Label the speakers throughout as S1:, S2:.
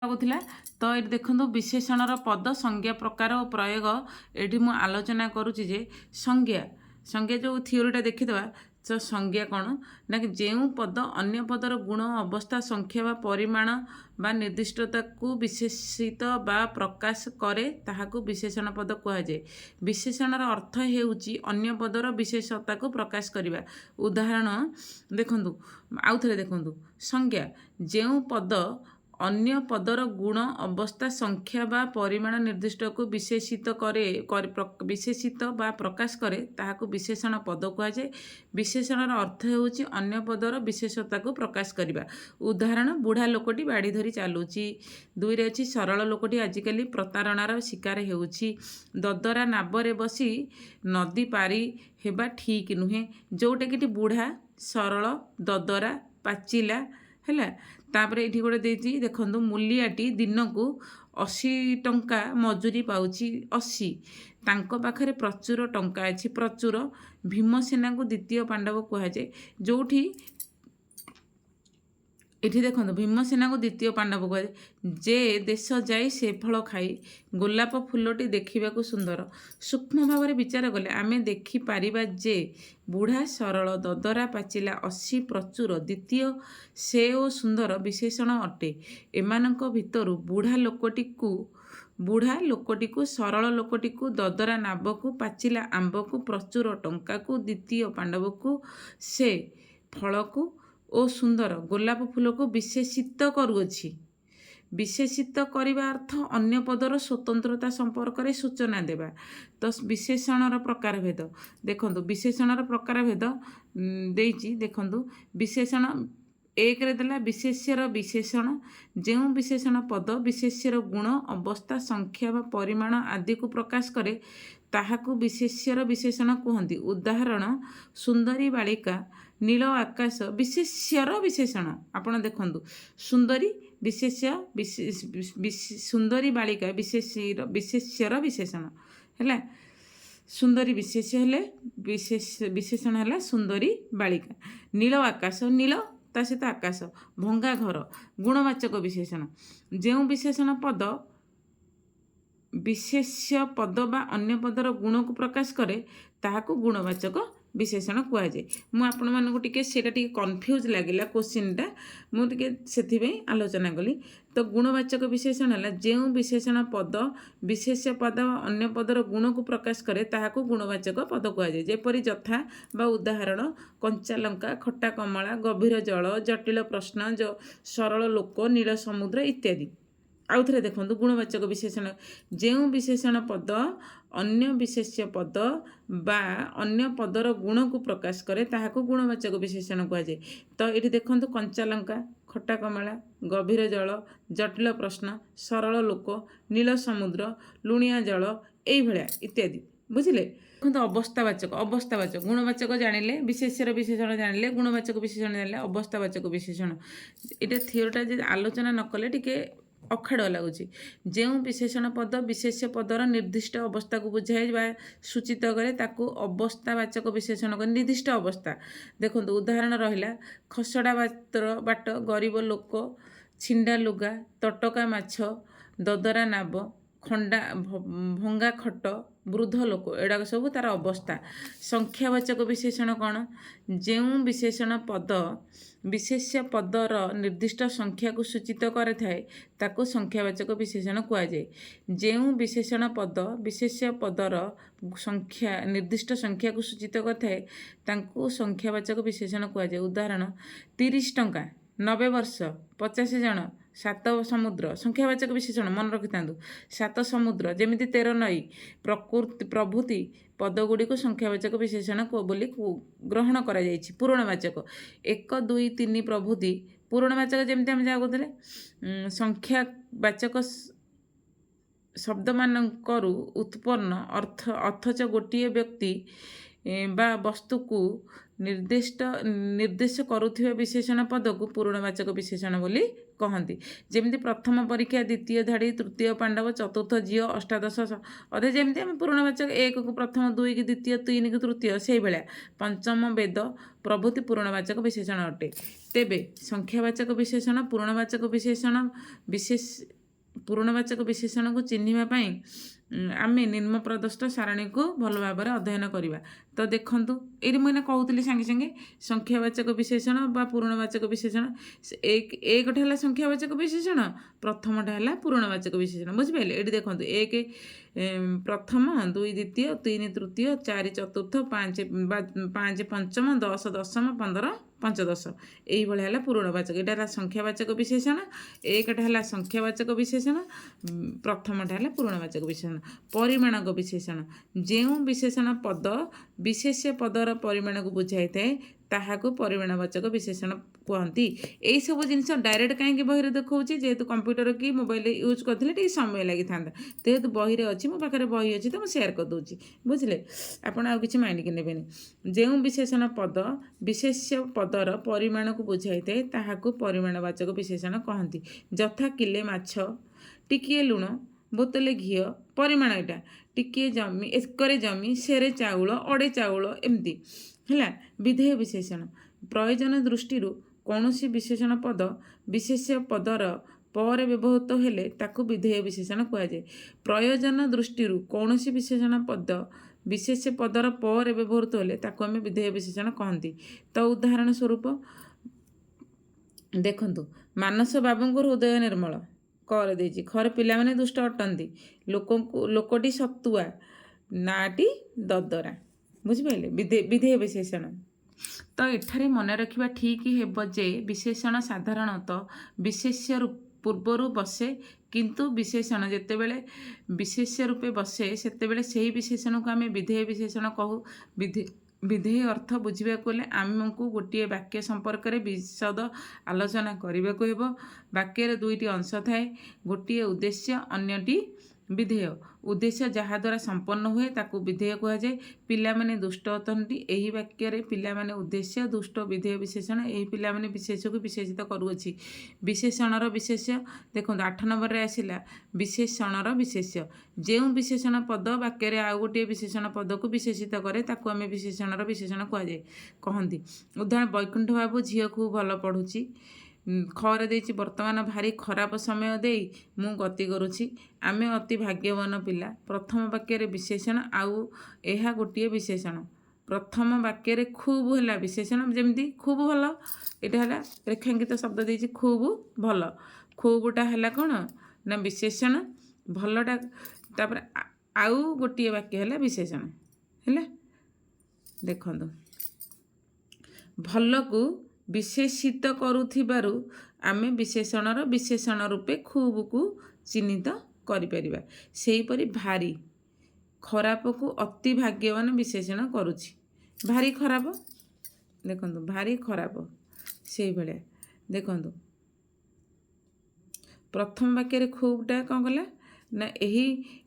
S1: ଲାଗୁଥିଲା। ତ ଏଠି ଦେଖନ୍ତୁ ବିଶେଷଣର ପଦ ସଂଜ୍ଞା ପ୍ରକାର ଓ ପ୍ରୟୋଗ ଏଠି ମୁଁ ଆଲୋଚନା କରୁଛି ଯେ ସଂଜ୍ଞା ଯେଉଁ ଥିଓରିଟା ଦେଖିଦେବା। ତ ସଂଜ୍ଞା କ'ଣ ନା କି ଯେଉଁ ପଦ ଅନ୍ୟ ପଦର ଗୁଣ ଅବସ୍ଥା ସଂଖ୍ୟା ବା ପରିମାଣ ବା ନିର୍ଦ୍ଦିଷ୍ଟତାକୁ ବିଶେଷିତ ବା ପ୍ରକାଶ କରେ ତାହାକୁ ବିଶେଷଣ ପଦ କୁହାଯାଏ। ବିଶେଷଣର ଅର୍ଥ ହେଉଛି ଅନ୍ୟ ପଦର ବିଶେଷତାକୁ ପ୍ରକାଶ କରିବା। ଉଦାହରଣ ଦେଖନ୍ତୁ, ଆଉଥରେ ଦେଖନ୍ତୁ। ସଂଜ୍ଞା ଯେଉଁ ପଦ ଅନ୍ୟ ପଦର ଗୁଣ ଅବସ୍ଥା ସଂଖ୍ୟା ବା ପରିମାଣ ନିର୍ଦ୍ଦିଷ୍ଟକୁ ବିଶେଷିତ ବା ପ୍ରକାଶ କରେ ତାହାକୁ ବିଶେଷଣ ପଦ କୁହାଯାଏ। ବିଶେଷଣର ଅର୍ଥ ହେଉଛି ଅନ୍ୟ ପଦର ବିଶେଷତାକୁ ପ୍ରକାଶ କରିବା। ଉଦାହରଣ, ବୁଢ଼ା ଲୋକଟି ବାଡ଼ି ଧରି ଚାଲୁଛି। ଦୁଇରେ ଅଛି ସରଳ ଲୋକଟି ଆଜିକାଲି ପ୍ରତାରଣାର ଶିକାର ହେଉଛି। ଦଦରା ନାବରେ ବସି ନଦୀ ପାରି ହେବା ଠିକ୍ ନୁହେଁ। ଯେଉଁଟାକି ଏଠି ବୁଢ଼ା, ସରଳ, ଦଦରା, ପାଚିଲା ହେଲା। ତାପରେ ଏଠି ଗୋଟେ ଦେଇଛି ଦେଖନ୍ତୁ, ମୂଲିଆଟି ଦିନକୁ 80 ଟଙ୍କା ମଜୁରୀ ପାଉଛି। 80 ତାଙ୍କ ପାଖରେ ପ୍ରଚୁର ଟଙ୍କା ଅଛି। ପ୍ରଚୁର ଭୀମସେନାକୁ ଦ୍ୱିତୀୟ ପାଣ୍ଡବ କୁହାଯାଏ। ଯେଉଁଠି ଏଠି ଦେଖନ୍ତୁ ଭୀମସେନାକୁ ଦ୍ୱିତୀୟ ପାଣ୍ଡବ କୁହାଯାଏ। ଯେ ଦେଶ ଯାଇ ସେ ଫଳ ଖାଇ। ଗୋଲାପ ଫୁଲଟି ଦେଖିବାକୁ ସୁନ୍ଦର। ସୂକ୍ଷ୍ମ ଭାବରେ ବିଚାର କଲେ ଆମେ ଦେଖିପାରିବା ଯେ ବୁଢ଼ା, ସରଳ, ଦଦରା, ପାଚିଲା, 80 ପ୍ରଚୁର, ଦ୍ୱିତୀୟ, ସେ ଓ ସୁନ୍ଦର ବିଶେଷଣ ଅଟେ। ଏମାନଙ୍କ ଭିତରୁ ବୁଢ଼ା ଲୋକଟିକୁ, ସରଳ ଲୋକଟିକୁ, ଦଦରା ନାବକୁ, ପାଚିଲା ଆମ୍ବକୁ, ପ୍ରଚୁର ଟଙ୍କାକୁ, ଦ୍ୱିତୀୟ ପାଣ୍ଡବକୁ, ସେ ଫଳକୁ ଓ ସୁନ୍ଦର ଗୋଲାପ ଫୁଲକୁ ବିଶେଷିତ କରୁଅଛି। ବିଶେଷିତ କରିବା ଅର୍ଥ ଅନ୍ୟ ପଦର ସ୍ୱତନ୍ତ୍ରତା ସମ୍ପର୍କରେ ସୂଚନା ଦେବା। ତ ବିଶେଷଣର ପ୍ରକାରଭେଦ ଦେଖନ୍ତୁ। ବିଶେଷଣର ପ୍ରକାରଭେଦ ଦେଇଛି ଦେଖନ୍ତୁ। ବିଶେଷଣ ଏକରେ ଦେଲା ବିଶେଷ୍ୟର ବିଶେଷଣ। ଯେଉଁ ବିଶେଷଣ ପଦ ବିଶେଷ୍ୟର ଗୁଣ ଅବସ୍ଥା ସଂଖ୍ୟା ବା ପରିମାଣ ଆଦିକୁ ପ୍ରକାଶ କରେ ତାହାକୁ ବିଶେଷ୍ୟର ବିଶେଷଣ କୁହନ୍ତି। ଉଦାହରଣ, ସୁନ୍ଦରୀ ବାଳିକା, ନୀଳ ଆକାଶ ବିଶେଷ୍ୟର ବିଶେଷଣ। ଆପଣ ଦେଖନ୍ତୁ, ସୁନ୍ଦରୀ ସୁନ୍ଦରୀ ବାଳିକା ବିଶେଷ୍ୟର ବିଶେଷଣ ହେଲା। ସୁନ୍ଦରୀ ବିଶେଷ୍ୟ ହେଲେ ବିଶେଷଣ ହେଲା ସୁନ୍ଦରୀ ବାଳିକା। ନୀଳ ଆକାଶ, ନୀଳ ତା ସହିତ ଆକାଶ। ଭଙ୍ଗା ଘର ଗୁଣବାଚକ ବିଶେଷଣ। ଯେଉଁ ବିଶେଷଣ ପଦ ବିଶେଷ୍ୟ ପଦ ବା ଅନ୍ୟ ପଦର ଗୁଣକୁ ପ୍ରକାଶ କରେ ତାହାକୁ ଗୁଣବାଚକ ବିଶେଷଣ କୁହାଯାଏ। ମୁଁ ଆପଣମାନଙ୍କୁ ଟିକେ ସେଇଟା ଟିକେ କନଫ୍ୟୁଜ୍ ଲାଗିଲା କୋଶ୍ଚିନ୍ଟା, ମୁଁ ଟିକେ ସେଥିପାଇଁ ଆଲୋଚନା କଲି। ତ ଗୁଣବାଚକ ବିଶେଷଣ ହେଲା ଯେଉଁ ବିଶେଷଣ ପଦ ବିଶେଷ୍ୟ ପଦ ବା ଅନ୍ୟ ପଦର ଗୁଣକୁ ପ୍ରକାଶ କରେ ତାହାକୁ ଗୁଣବାଚକ ପଦ କୁହାଯାଏ। ଯେପରି ଯଥା ବା ଉଦାହରଣ, କଞ୍ଚା ଲଙ୍କା, ଖଟା କମଳା, ଗଭୀର ଜଳ, ଜଟିଳ ପ୍ରଶ୍ନ, ସରଳ ଲୋକ, ନୀଳ ସମୁଦ୍ର ଇତ୍ୟାଦି। ଆଉଥରେ ଦେଖନ୍ତୁ, ଗୁଣବାଚକ ବିଶେଷଣ ଯେଉଁ ବିଶେଷଣ ପଦ ଅନ୍ୟ ବିଶେଷ୍ୟ ପଦ ବା ଅନ୍ୟ ପଦର ଗୁଣକୁ ପ୍ରକାଶ କରେ ତାହାକୁ ଗୁଣବାଚକ ବିଶେଷଣ କୁହାଯାଏ। ତ ଏଠି ଦେଖନ୍ତୁ, କଞ୍ଚା ଲଙ୍କା, ଖଟା କମଳା, ଗଭୀର ଜଳ, ଜଟିଳ ପ୍ରଶ୍ନ, ସରଳ ଲୋକ, ନୀଳ ସମୁଦ୍ର, ଲୁଣିଆ ଜଳ ଏଇଭଳିଆ ଇତ୍ୟାଦି। ବୁଝିଲେ? ଦେଖନ୍ତୁ ଅବସ୍ଥାବାଚକ ଗୁଣବାଚକ ଜାଣିଲେ, ବିଶେଷ୍ୟର ବିଶେଷଣ ଜାଣିଲେ, ଗୁଣବାଚକ ବିଶେଷଣ ଜାଣିଲେ, ଅବସ୍ଥାବାଚକ ବିଶେଷଣ। ଏଇଟା ଥିଓରିଟା ଯଦି ଆଲୋଚନା ନ କଲେ ଟିକେ ଅଖାଡ଼ୁଆ ଲାଗୁଛି। ଯେଉଁ ବିଶେଷଣ ପଦ ବିଶେଷ୍ୟ ପଦର ନିର୍ଦ୍ଦିଷ୍ଟ ଅବସ୍ଥାକୁ ବୁଝାଏ ବା ସୂଚିତ କରେ ତାକୁ ଅବସ୍ଥାବାଚକ ବିଶେଷଣ କରେ। ନିର୍ଦ୍ଦିଷ୍ଟ ଅବସ୍ଥା ଦେଖନ୍ତୁ, ଉଦାହରଣ ରହିଲା, ଖସଡ଼ା ବାଟ, ଗରିବ ଲୋକ, ଛିଣ୍ଡା ଲୁଗା, ତଟକା ମାଛ, ଦଦରା ନାବ, ଭଙ୍ଗା ଖଟ, ବୃଦ୍ଧ ଲୋକ, ଏଗୁଡ଼ାକ ସବୁ ତାର ଅବସ୍ଥା। ସଂଖ୍ୟାବାଚକ ବିଶେଷଣ କ'ଣ? ଯେଉଁ ବିଶେଷଣ ପଦ ବିଶେଷ୍ୟ ପଦର ନିର୍ଦ୍ଦିଷ୍ଟ ସଂଖ୍ୟାକୁ ସୂଚିତ କରିଥାଏ ତାକୁ ସଂଖ୍ୟାବାଚକ ବିଶେଷଣ କୁହାଯାଏ। ଯେଉଁ ବିଶେଷଣ ପଦ ବିଶେଷ୍ୟ ପଦର ନିର୍ଦ୍ଦିଷ୍ଟ ସଂଖ୍ୟାକୁ ସୂଚିତ କରିଥାଏ ତାଙ୍କୁ ସଂଖ୍ୟାବାଚକ ବିଶେଷଣ କୁହାଯାଏ। ଉଦାହରଣ, 30 ଟଙ୍କା, 90 ବର୍ଷ, 50 ଜଣ, 7 ସମୁଦ୍ର। ସଂଖ୍ୟାବାଚକ ବିଶେଷଣ ମନେ ରଖିଥାନ୍ତୁ। 7 ସମୁଦ୍ର ଯେମିତି 13 ନଈ ପ୍ରଭୃତି ପଦଗୁଡ଼ିକୁ ସଂଖ୍ୟାବାଚକ ବିଶେଷଣ ବୋଲି ଗ୍ରହଣ କରାଯାଇଛି। ପୂରଣବାଚକ 1, 2, 3 ପ୍ରଭୃତି ପୂରଣବାଚକ ଯେମିତି ଆମେ ଯାହା କହୁଥିଲେ। ସଂଖ୍ୟାବାଚକ ଶବ୍ଦମାନଙ୍କରୁ ଉତ୍ପନ୍ନ ଅଥଚ ଗୋଟିଏ ବ୍ୟକ୍ତି बा वस्तु को निर्देश करुଥିବା विशेषण पद को पूर्णवाचक विशेषण बोली कहती। जमी प्रथम परीक्षा, द्वितीय धाड़ी, तृतीय पांडव, चतुर्थ झील, अष्टादश अधे जमी आम पूर्णवाचक 1 को प्रथम, 2 की द्वितीय, 3 की तृतीय, से भाया पंचम वेद प्रभृति पूर्णवाचक विशेषण अटे। तेबे संख्यावाचक विशेषण पूर्णवाचक विशेषण को चिन्हिबा आम निम्न प्रदस्त सारणी को भल भाव अध्ययन करवा। तो देखंतु ये मुझे कहूली सांगे सांगे संख्यावाचक विशेषण बा पूर्णवाचक विशेषण एक है संख्यावाचक विशेषण, प्रथमटा है पूर्णवाचक विशेषण। बुझिपारे ये देखो 1 प्रथम, 2 द्वितीय, 3 तृतीय, 4 चतुर्थ, 5 पंचम, 10 दशम, 15 पंचदश, यही है पूर्णवाचक। यहाँ संख्यावाचक विशेषण, एकटा है संख्यावाचक विशेषण, प्रथमटा है पूर्णवाचक विशेषण। परिमाणक विशेषण जो विशेषण पद विशेष्य पदर परिमाण को बुझाई थाए ताहाको परिमाणवाचक विशेषण कहती। यही सब जिनस डायरेक्ट कहीं बही देखा जेहेतु कंप्यूटर कि मोबाइल यूज करते समय लगी था, जेहेतु बही अच्छी मो पाखे बही अच्छी तो मुझे सेयार करदे। बुझे आपड़ आ कि माइंड की नेबेनि। जो विशेषण पद विशेष्य पदर परिमाण को बुझाई थाए ताहाको परिमाणवाचक विशेषण कहती। यथा किले माछ, टिकिए लुण, बोतले घी, परिमाण यहाँ टिकिए जमी, एकरे जमी, सेरे चाउल, अड़े चाउल, एमती है। विधेय विशेषण प्रयोजन दृष्टि कौन विशेषण पद विशेष्य पदर पर व्यवहृत हेले ताकू विधेय विशेषण कहुए। प्रयोजन दृष्टि कौन विशेषण पद विशेष्य पदर पर व्यवहृत हेले ताकू आम विधेय विशेषण कहती। तो उदाहरण स्वरूप देखंतु मानस बाबूंकर हृदय निर्मल कर देछि, घर पिलामाने दुष्ट अटंती, लोकटी सतुआ, नाटी ददरा। बुझिपारे विधेय विशेषण। तो एठारे मन रखा ठीक हेब जे विशेषण साधारणतः विशेष्य पूर्वर बसे, किंतु विशेषण जितेबले विशेष्य रूपे बसे सेतेबेले सेही विशेषण को आम विधेय विशेषण कहू। विधेय अर्थ बुझाक आमको गोटे वाक्य संपर्क में विशद आलोचना करने को हेब। वाक्यर दुईटी अंश थाए, गोटे उद्देश्य अन्यटी विधेय। उद्देश्य जहाद्वारा संपन्न हुए ताकू विधेय कहुए। पिला माने दुष्ट अटंती, यही वाक्य पिला माने उद्देश्य, दुष्ट विधेय विशेषण। यही पिला माने विशेष को विशेषित करुअछि। विशेषणर विशेष्य देखो 8 नंबर रे आसिला विशेषणर विशेष्य। जो विशेषण पद वाक्य आउ गोटे विशेषण पद को विशेषित करे ताकू आम विशेषणर विशेषण कहती। उदाहरण वैकुंठ बाबू झील खूब भल पढ़ुची, खर देछि वर्तमान भारी खराब समय दे मु गति करुछि, आमे अति भाग्यवान पिला। प्रथम वाक्य विशेषण आउ एहा गोटे विशेषण। प्रथम वाक्य खूब है विशेषण, जमी खूब भल यहाँ है रेखांकित शब्द देछि खूब भल। खूबटा है कौन ना विशेषण, भलटा तापर आउ गोटे वाक्य है विशेषण है। देखो भल को विशेषित करुथिबारु आमे विशेषणर विशेषण रूपे खूब को चिन्हित करिपरिबा। सेहीपरि भारी खराब को अति भाग्यवान विशेषण करुछि। भारी खराब देखंतु भारी खराब सेही भलिया देखंतु प्रथम वाक्य खूबटा कौन कला ना यही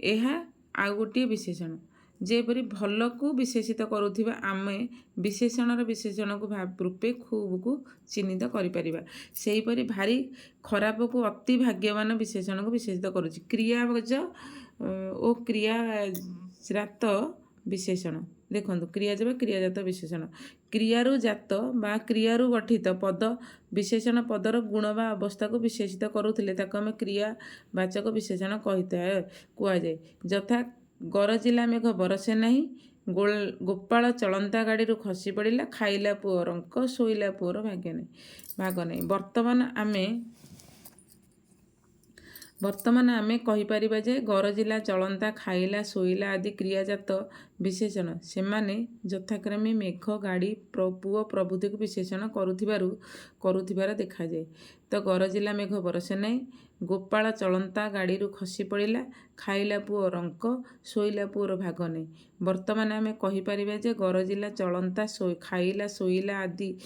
S1: एहा आउ गोटे विशेषण। जेपरी भल को विशेषित करुथिबा आमे विशेषणर विशेषण को भाव रूपे खूब को चिन्हित करिपरिबा। सेहीपरि भारी खराब को अति भाग्यवान विशेषण को विशेषित करुछि। क्रियाज ओ क्रियाजात विशेषण देखो क्रियाज बा क्रियाजात विशेषण। क्रियारु जात बा क्रियारु गठित पद विशेषण पदर गुण बा अवस्था को विशेषित करुथिले ताको आमे क्रियावाचक विशेषण कहुए। यथा गरजिला मेघ बरसे नहीं, गोपाल चलंता गाड़ी खसी पड़ा, खाइला पुअर अंक, शोइला पुअर भाग नहीं। वर्तमान आमे कहिपारिबा जे गरजिला, चलंता, खाइला, शोइला आदि क्रियाजात विशेषण सेमाने यथाक्रमे मेघ, गाड़ी, पुओ प्रभृति को विशेषण करुथिबार देखा जाए। तो गरजिला मेघ बरसे नहीं, गोपाल चलंता गाड़ी खसी पड़ा, खाइला पुओ रंक, शोइला पुओर भाग नहीं। वर्तमान आमे कहिपारिबा जे गरजिला, चलंता, खाइला, शोइला आदि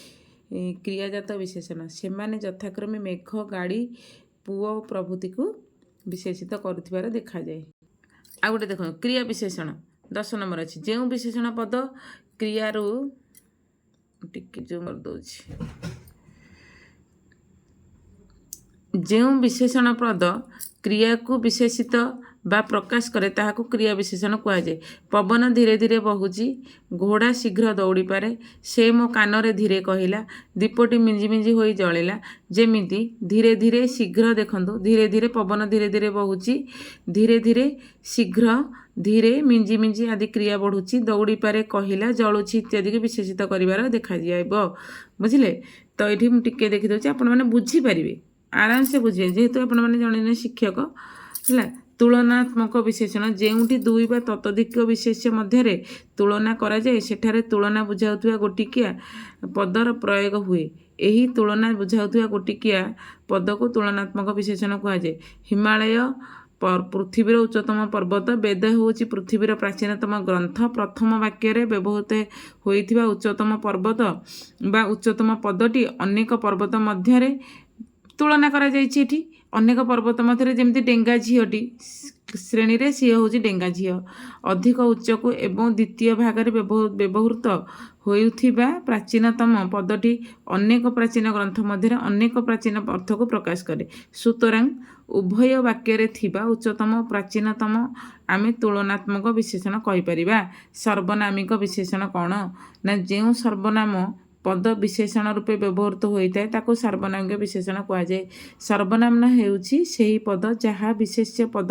S1: क्रियाजात विशेषण सेमाने यथाक्रमे मेघ, गाड़ी, पुओ प्रभृति को विशेषित करुथिबार देखा जाए। आ गोटे देखो क्रिया विशेषण 10 नंबर अच्छी जो विशेषण पद क्रियारू टिके जो करदे जो विशेषण पद क्रिया को विशेषित बा प्रकाश करे ताहाकू क्रिया विशेषण कहुए। पवन धीरे धीरे बहुची, घोड़ा शीघ्र दौड़ी पारे, से मो कानरे धीरे कहला, दीपटी मिंजी मिंजी होई जलिला। जेमिति धीरे धीरे शीघ्र देखंतु, धीरे धीरे पवन धीरे धीरे बहुची, धीरे धीरे शीघ्र, धीरे मिंजी मिंजी आदि क्रिया बढ़ुची, दौड़ी पारे कहला, जलुची इत्यादि को विशेषित करिवार देखा जाइबो। बुझिले तो ये मुझे टिके देखी दूसरी आपण मैंने बुझीपारे आराम से बुझे जेहेतु आपण मैंने जड़े शिक्षक है। तुलनात्मक विशेषण जेउठी दुई बा ततोधिक विशेष्य मध्य तुलना करा जाए सेठारे तुलना बुझाउथुवा गोटिकिया पदर प्रयोग हुए। यही तुलना बुझाउथुवा गोटिकिया पद को तुलनात्मक विशेषण कहुए। हिमालय पृथ्वीर उच्चतम पर्वत, वेद हूँ पृथ्वीर प्राचीनतम ग्रंथ, प्रथम वाक्य व्यवहृत होइथिबा उच्चतम पर्वत बा उच्चतम पदटी अनेक पर्वत मध्य तुलना करा जाइछि। अनेक पर्वत मध्य जमती डेंगा झीटी श्रेणी रे सी हूँ डेंगा झी अधिक उच्च को एवं द्वितीय भाग में व्यवहृत होइथिबा प्राचीनतम पदटी अनेक प्राचीन ग्रंथ मध्य अनेक प्राचीन अर्थ को प्रकाश करे। सुतरां उभय वाक्य थिबा उच्चतम प्राचीनतम आमे तुलनात्मक विशेषण कहीपर। सर्वनामिक विशेषण कौन ना जो सर्वनाम पद विशेषण रूपे व्यवहृत होता है ताको सर्वनामिक विशेषण कहुए। सर्वनाम हेउछि सेही पद जहाँ विशेष्य पद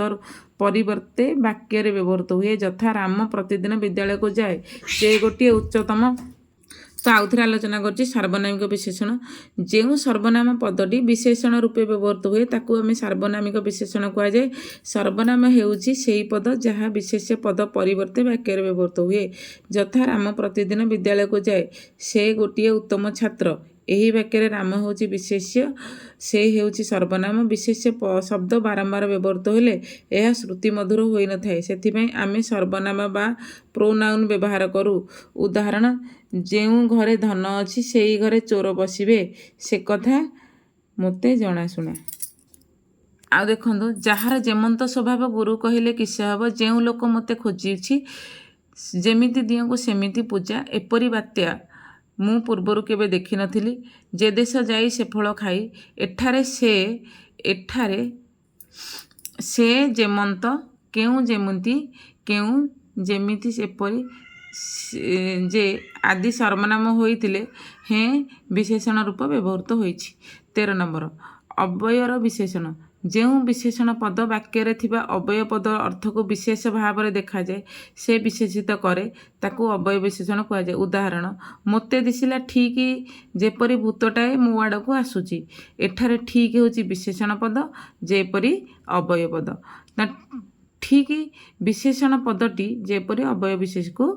S1: परिवर्ते वाक्य व्यवहृत हुए। यथा राम प्रतिदिन विद्यालय को जाए, से गोटे उच्चतम। तो आउ थे आलोचना कर सार्वनामिक विशेषण जो सर्वनाम पदटी विशेषण रूपे व्यवहृत हुए ताकू आम सार्वनामिक विशेषण कहुए। सर्वनाम हेउछि सेही पद जहाँ विशेष्य पद परिवर्ते वाक्य व्यवहृत हुए। यथा राम प्रतिदिन विद्यालय को जाए, से गोटे उत्तम छात्र। यही वाक्य राम हूँ विशेष्य, से हेउछि सर्वनाम। विशेष्य शब्द बारंबार व्यवहृत होले यह श्रुति मधुर होई न थाए, सेथिपई आमे सर्वनाम बा प्रोनाउन व्यवहार करू। उदाहरण जेउ घरे धन अछि सेई घरे चोर बसिबे, से कथा मोते जनाशुना। आ देखो जार जेमंत स्वभाव गुरु कहले किसे हम, जो लोक मते खोजी जेमिति दियों को सेमिति पूजा। एपरी बात्या मु पूर्वर केबे देखि नथिली, जे देश जाई से फल खाई। एठारे से जेमंत केउ जेमिति केउ जेमिति सेपरी जे आदि सर्वनाम होइतिले हे विशेषण रूप व्यवहृत होइछि। 13 नंबर अव्ययर विशेषण जो विशेषण पद वाक्य थिबा अव्यय पद अर्थ को विशेष भाव में देखा जाए से विशेषित करे ताकू अव्यय विशेषण कहुए। उदाहरण मोते दिसिला ठीक जेपरी भूतटाए मो आड़ को आसुची। एठारे ठीक होची विशेषण पद जेपरी अव्यय पद। ठीक विशेषण पदटी जेपरी अव्यय विशेष को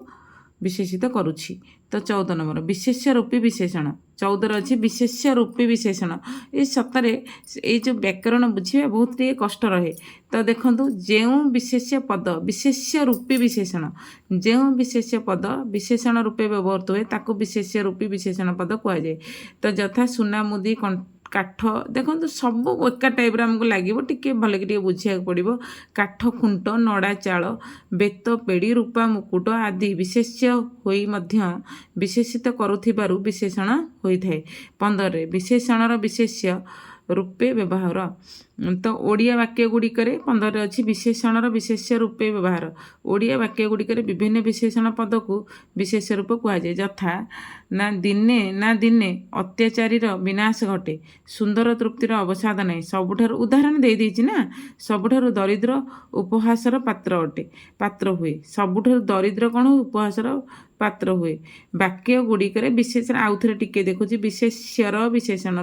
S1: विशेषित करुछि। तो 14 नंबर विशेष्य रूपी विशेषण 14 अच्छी विशेष्य रूपी विशेषण। ये सतरे ये जो व्याकरण बुझे बहुत कष्ट रहे। तो देखो जो विशेष्य पद विशेष्य रूपी विशेषण जो विशेष्य पद विशेषण रूपे व्यवहृत हुए ताको विशेष्य रूपी विशेषण पद कहुए। तो यथा सुना मुदी काठ देखो सब एका टाइप आमको लगे टे भल कि बुझा पड़ो। काठ खुंट नड़ा चाल बेत पेड़ी रूपा मुकुट आदि विशेष्य होई मध्य विशेषित करुथिबारु विशेषण होइथाए। 15 विशेषणर विशेष्य रूपे व्यवहार। तो ओडिया वाक्य गुड़िक 15 अच्छी विशेषणर विशेष्य रूपे व्यवहार। ओडिया वाक्य गुड़िक विभिन्न विशेषण पद को विशेष रूप कहुए। यथा ना दिने अत्याचारीर विनाश घटे, सुंदर तृप्तिर अवसाद नहीं। सबुठार उदाहरण दे देछि ना, सबुठार दरिद्र उपहासर पात्र अटे पात्र हुए। सबुठार दरिद्र कौन उपहासर पात्र हुए। वाक्य गुड़िक विशेषण आउ थे टिके देखुछि विशेष्यर विशेषण